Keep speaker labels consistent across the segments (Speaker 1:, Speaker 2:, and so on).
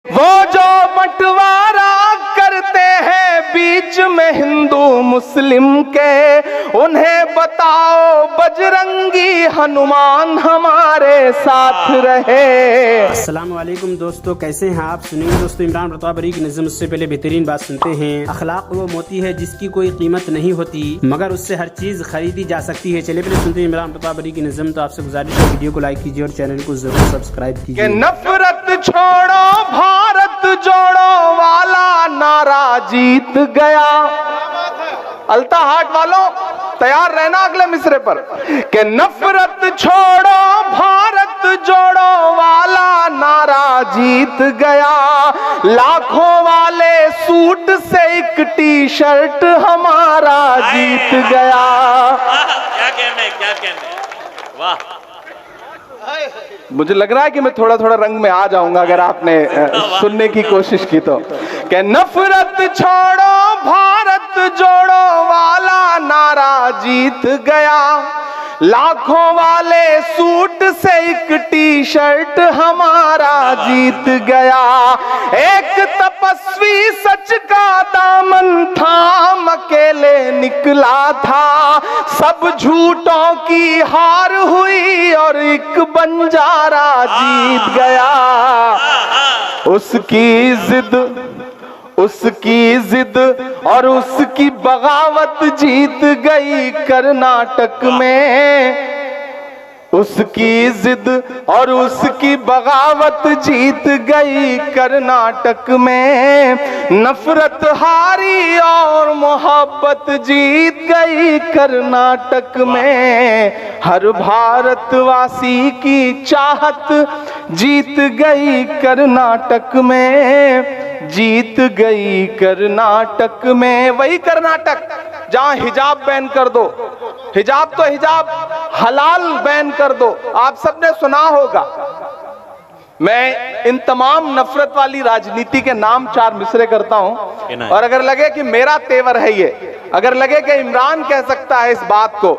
Speaker 1: वो जो बंटवारा करते हैं बीच में हिंदू मुस्लिम के, उन्हें बताओ बजरंगी हनुमान हमारे साथ रहे।
Speaker 2: अस्सलाम वालेकुम दोस्तों, कैसे हैं आप। सुनिए दोस्तों, इमरान प्रताप बरी की नज़म से पहले बेहतरीन बात सुनते हैं। अखलाक वो मोती है जिसकी कोई कीमत नहीं होती, मगर उससे हर चीज खरीदी जा सकती है। चलिए पहले सुनते हैं इमरान प्रताप बरी की नज़म। तो आपसे गुजारिश है वीडियो को लाइक कीजिए और चैनल को जरूर सब्सक्राइब कीजिए।
Speaker 1: नफरत छोड़ो भारत जोड़ो वाला नारा जीत गया। अल्ता हाट वालों तैयार रहना अगले मिसरे पर। कि नफरत छोड़ो भारत जोड़ो वाला नारा जीत गया। लाखों वाले सूट से एक टी शर्ट हमारा जीत गया।
Speaker 3: क्या कहने वाह।
Speaker 1: मुझे लग रहा है कि मैं थोड़ा थोड़ा रंग में आ जाऊंगा अगर आपने सुनने की कोशिश की तो। कि नफरत छोड़ो भारत जोड़ो वाला नारा जीत गया। लाखों वाले सूट से एक टी शर्ट हमारा जीत गया। एक तपस्वी सच का दामन थाम अकेले निकला था। सब झूठों की हार हुई और एक बंजारा जीत गया। उसकी जिद और उसकी बगावत जीत गई कर्नाटक में। उसकी जिद और उसकी बगावत जीत गई कर्नाटक में। नफरत हारी और मोहब्बत जीत गई कर्नाटक में। हर भारतवासी की चाहत जीत गई कर्नाटक में। जीत गई कर्नाटक में। वही कर्नाटक जहां हिजाब बैन कर दो, हिजाब तो हिजाब हलाल बैन कर दो। आप सबने सुना होगा। मैं इन तमाम नफरत वाली राजनीति के नाम चार मिसरे करता हूं, और अगर लगे कि मेरा तेवर है ये, अगर लगे कि इमरान कह सकता है इस बात को,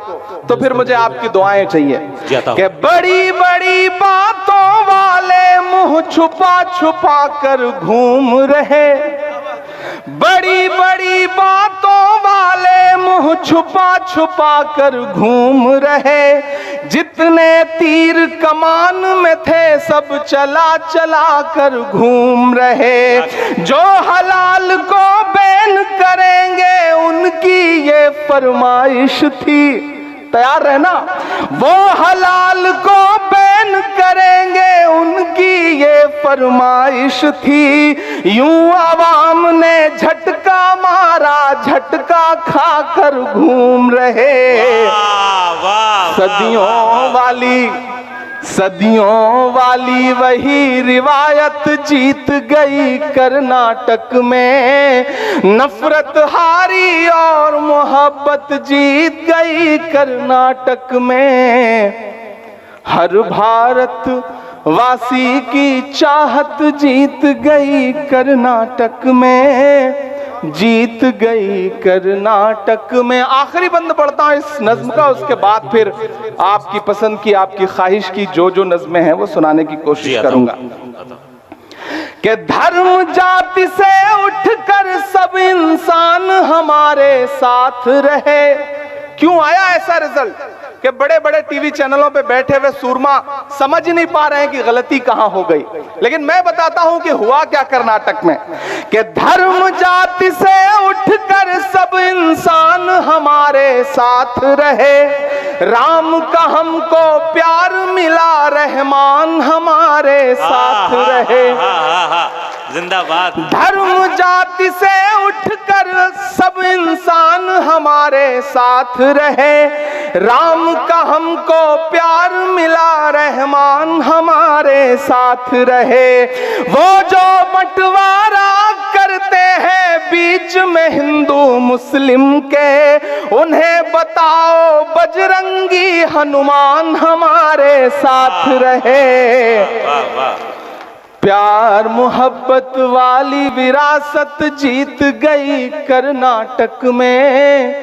Speaker 1: तो फिर मुझे आपकी दुआएं चाहिए। कि बड़ी बड़ी बातों वाले मुंह छुपा छुपा कर घूम रहे। बड़ी बड़ी बातों वाले मुंह छुपा छुपा कर घूम रहे। जितने तीर कमान में थे सब चला चला कर घूम रहे। जो हलाल को बैन करेंगे उनकी ये फरमाइश थी। तैयार रहना। वो हलाल को बैन करेंगे उनकी ये फरमाइश थी। यूं आवाम ने झटका मारा, झटका खाकर घूम रहे। सदियों वाली वही रिवायत जीत गई कर्नाटक में। नफरत हारी और मोहब्बत जीत गई कर्नाटक में। हर भारत वासी की चाहत जीत गई कर्नाटक में। जीत गई कर्नाटक में। आखिरी बंद पढ़ता हूं इस नज्म का, उसके बाद फिर आपकी पसंद की, आपकी ख्वाहिश की जो नज्में हैं वो सुनाने की कोशिश करूंगा। कि धर्म जाति से उठकर सब इंसान हमारे साथ रहे। क्यों आया ऐसा रिजल्ट कि बड़े बड़े टीवी चैनलों पे बैठे हुए सूरमा समझ ही नहीं पा रहे हैं कि गलती कहां हो गई। लेकिन मैं बताता हूं कि हुआ क्या कर्नाटक में। कि धर्म जाति से उठकर सब इंसान हमारे साथ रहे। राम का हमको प्यार मिला, रहमान हमारे साथ रहे।
Speaker 3: जिंदाबाद।
Speaker 1: धर्म जाति से उठकर सब इंसान हमारे साथ रहे। राम का हमको प्यार मिला, रहमान हमारे साथ रहे। वो जो बंटवारा करते हैं बीच में हिंदू मुस्लिम के, उन्हें बताओ बजरंगी हनुमान हमारे साथ रहे। प्यार मोहब्बत वाली विरासत जीत गई कर्नाटक में।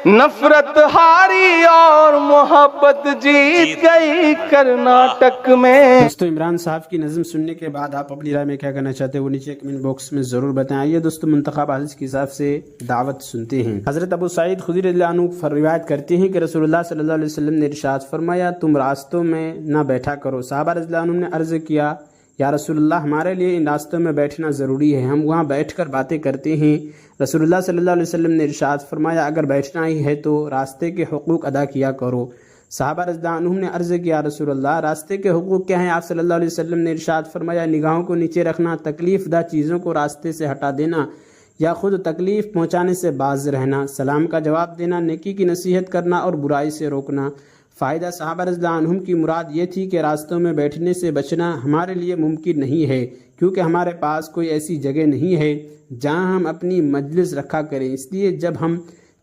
Speaker 1: नफरत हारी और मोहब्बत जीत गई कर्नाटक में।
Speaker 2: दोस्तों इमरान साहब की नज़म सुनने के बाद आप अपनी राय में क्या कहना चाहते हैं वो नीचे कमेंट बॉक्स में ज़रूर बताएं। आइए दोस्तों मुंतखब हदीस के हिसाब से दावत सुनते हैं। हज़रत अबू सईद खुदरी रज़ियल्लाहु अन्हु रिवायत करते हैं कि रसूलुल्लाह सल्लल्लाहु अलैहि वसल्लम ने इरशाद फरमाया, तुम रास्तों में ना बैठा करो। सहाबा रज़ियल्लाहु अन्हुम ने अर्ज़ किया, या रसूलुल्लाह हमारे लिए इन रास्तों में बैठना ज़रूरी है, हम वहाँ बैठकर बातें करते हैं। रसूलुल्लाह सल्लल्लाहु अलैहि वसल्लम ने इरशाद फरमाया, अगर बैठना ही है तो रास्ते के हुकूक अदा किया करो। सहाबा रज़ियल्लाहु अन्हुम ने अर्ज़ किया, रसूलुल्लाह रास्ते के हुकूक क्या हैं? आप सल्लल्लाहु अलैहि वसल्लम ने इरशाद फरमाया, निगाहों को नीचे रखना, तकलीफ़ दा चीज़ों को रास्ते से हटा देना या खुद तकलीफ़ पहुँचाने से बाज रहना, सलाम का जवाब देना, नेकी की नसीहत करना और बुराई से रोकना। फ़ायदा सहाबा रज़ियल्लाहु अन्हुम की मुराद ये थी कि रास्तों में बैठने से बचना हमारे लिए मुमकिन नहीं है, क्योंकि हमारे पास कोई ऐसी जगह नहीं है जहां हम अपनी मजलिस रखा करें। इसलिए जब हम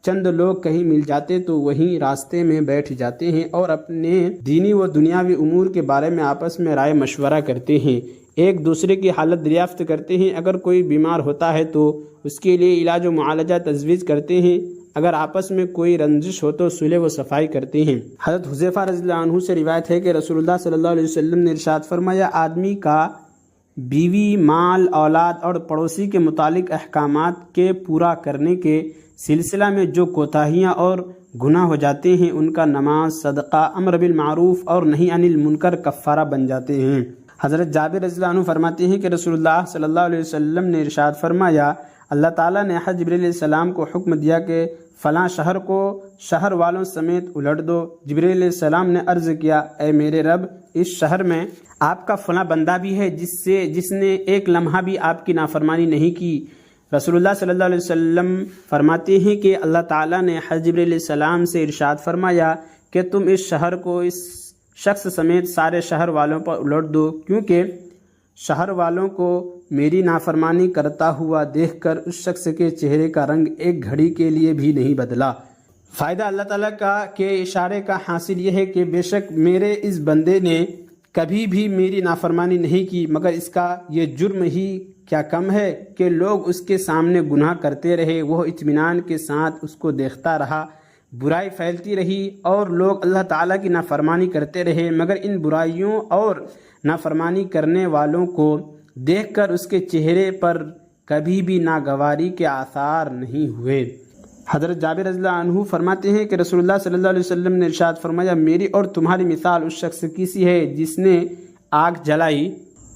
Speaker 2: चंद लोग कहीं मिल जाते तो वहीं रास्ते में बैठ जाते हैं और अपने दीनी व दुनियावी उमूर के बारे में आपस में राय मशवरा करते हैं, एक दूसरे की हालत दरियाफ्त करते हैं। अगर कोई बीमार होता है तो उसके लिए इलाज व मुआलजा तजवीज़ करते हैं। अगर आपस में कोई रंजिश हो तो सुलह व सफाई करते हैं। हज़रत हुज़ैफ़ा रज़ियल्लाहु अन्हु से रिवायत है कि रसूलुल्लाह सल्लल्लाहु अलैहि वसल्लम ने इरशाद फरमाया, आदमी का बीवी, माल, औलाद और पड़ोसी के मुतालिक अहकामात के पूरा करने के सिलसिला में जो कोताहियाँ और गुनाह हो जाते हैं उनका नमाज, सदका, अम्र बिल मारूफ और नही अनिल मुनकर कफ़ारा बन जाते हैं। हज़रत जाबिर रज़ियल्लाहु अन्हु फरमाते हैं कि रसूलुल्लाह सल्लल्लाहु अलैहि वसल्लम ने इरशाद फरमाया, अल्लाह ताला ने हज़रत जिब्रील अलैहिस्सलाम को हुक्म दिया कि फ़लाँ शहर को शहर वालों समेत उलट दो। जिब्रील अलैहिस्सलाम ने अर्ज़ किया, ए मेरे रब, इस शहर में आपका फ़लाँ बंदा भी है जिसने एक लम्हा भी आपकी नाफरमानी नहीं की। रसूलुल्लाह सल्लल्लाहु अलैहि वसल्लम फरमाते हैं कि अल्लाह ताला ने हज़रत जिब्रील अलैहिस्सलाम से इरशाद फरमाया कि तुम इस शहर को इस शख्स समेत सारे शहर वालों पर उलट दो, क्योंकि शहर वालों को मेरी नाफरमानी करता हुआ देखकर उस शख्स के चेहरे का रंग एक घड़ी के लिए भी नहीं बदला। फ़ायदा अल्लाह ताला का के इशारे का हासिल यह है कि बेशक मेरे इस बंदे ने कभी भी मेरी नाफरमानी नहीं की, मगर इसका ये जुर्म ही क्या कम है कि लोग उसके सामने गुनाह करते रहे, वह इत्मीनान के साथ उसको देखता रहा, बुराई फैलती रही और लोग अल्लाह ताला की नाफरमानी करते रहे, मगर इन बुराइयों और नाफरमानी करने वालों को देखकर उसके चेहरे पर कभी भी नागवारी के आसार नहीं हुए। हज़रत जाबिर रज़ियल्लाहु अन्हु फरमाते हैं कि रसूलुल्लाह सल्लल्लाहु अलैहि वसल्लम ने इरशाद फरमाया, मेरी और तुम्हारी मिसाल उस शख्स की सी है जिसने आग जलाई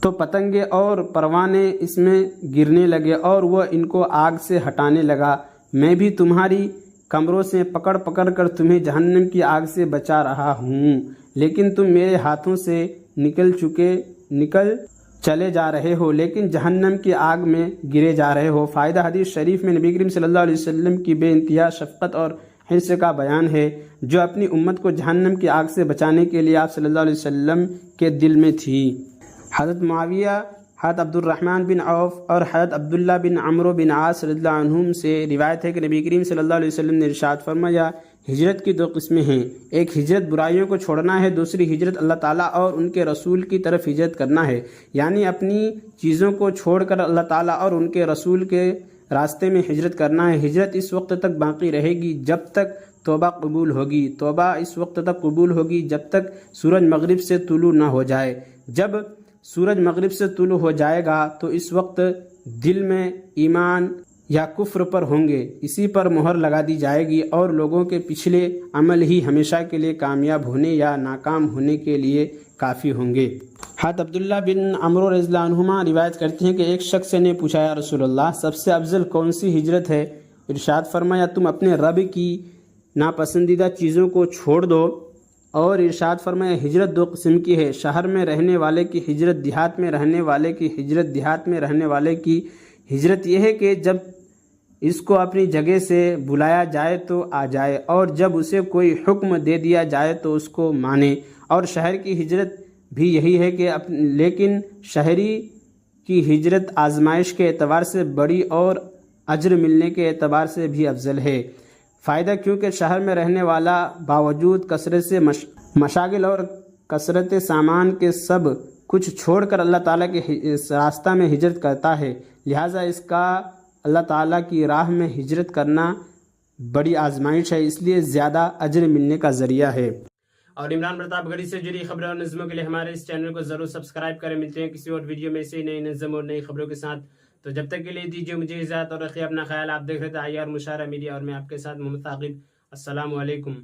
Speaker 2: तो पतंगे और परवाने इसमें गिरने लगे और वह इनको आग से हटाने लगा। मैं भी तुम्हारी कमरों से पकड़ पकड़ कर तुम्हें जहन्नम की आग से बचा रहा हूँ, लेकिन तुम मेरे हाथों से निकल चले जा रहे हो, लेकिन जहन्नम की आग में गिरे जा रहे हो। फ़ायदा हदीस शरीफ में नबी करीम सल्लल्लाहु अलैहि वसल्लम की बेइंतहा शफ़क़त और हिर्स का बयान है, जो अपनी उम्मत को जहन्नम की आग से बचाने के लिए आप सल्लल्लाहु अलैहि वसल्लम के दिल में थी। हज़रत मुआविया, हज़रत अब्दुर्रहमान बिन औफ और हज़रत अब्दुल्ला बिन अम्र बिन आस रज़ियल्लाहु अन्हुम से रिवायत है कि नबी करीम सल्लल्लाहु अलैहि वसल्लम ने इरशाद फरमाया, हिजरत की दो किस्में हैं, एक हिजरत बुराइयों को छोड़ना है, दूसरी हिजरत अल्लाह ताला और उनके रसूल की तरफ हिजरत करना है, यानी अपनी चीज़ों को छोड़कर अल्लाह ताला और उनके रसूल के रास्ते में हिजरत करना है। हिजरत इस वक्त तक बाकी रहेगी जब तक तौबा कबूल होगी, तौबा इस वक्त तक कबूल होगी जब तक सूरज मगरिब से तुलू ना हो जाए। जब सूरज मगरिब से तुलू हो जाएगा तो इस वक्त दिल में ईमान या कुफ्र पर होंगे, इसी पर मोहर लगा दी जाएगी और लोगों के पिछले अमल ही हमेशा के लिए कामयाब होने या नाकाम होने के लिए काफ़ी होंगे। हज़रत अब्दुल्ला बिन अम्र रज़ियल्लाहु अन्हुमा रिवायत करते हैं कि एक शख्स ने पूछा, या रसूलल्लाह सबसे अफजल कौन सी हिजरत है? इरशाद फरमाया, तुम अपने रब की नापसंदीदा चीज़ों को छोड़ दो। और इरशाद फरमाया, हिजरत दो किस्म की है, शहर में रहने वाले की हिजरत, देहात में रहने वाले की हिजरत। देहात में रहने वाले की हिजरत यह है कि जब इसको अपनी जगह से बुलाया जाए तो आ जाए और जब उसे कोई हुक्म दे दिया जाए तो उसको माने। और शहर की हिजरत भी यही है कि लेकिन शहरी की हिजरत आजमाइश के एतबार से बड़ी और अजर मिलने के एतबार से भी अफजल है। फ़ायदा क्योंकि शहर में रहने वाला बावजूद कसरत से मशागिल और कसरत सामान के सब कुछ छोड़कर अल्लाह ताला के रास्ता में हिजरत करता है, लिहाजा इसका अल्लाह ताला की राह में हिजरत करना बड़ी आजमाइश है, इसलिए ज़्यादा अजर मिलने का जरिया है। और इमरान प्रतापगढ़ी से जुड़ी खबरों और नज़मों के लिए हमारे इस चैनल को जरूर सब्सक्राइब करें। मिलते हैं किसी और वीडियो में से नई नज़म और नई खबरों के साथ। तो जब तक के लिए दीजिए मुझे इजाज़त और रखिए अपना ख्याल। आप देख रहे थे IR मुशायरा मीडिया और मैं आपके साथ मोहम्मद साकिब। अस्सलामु अलैकुम।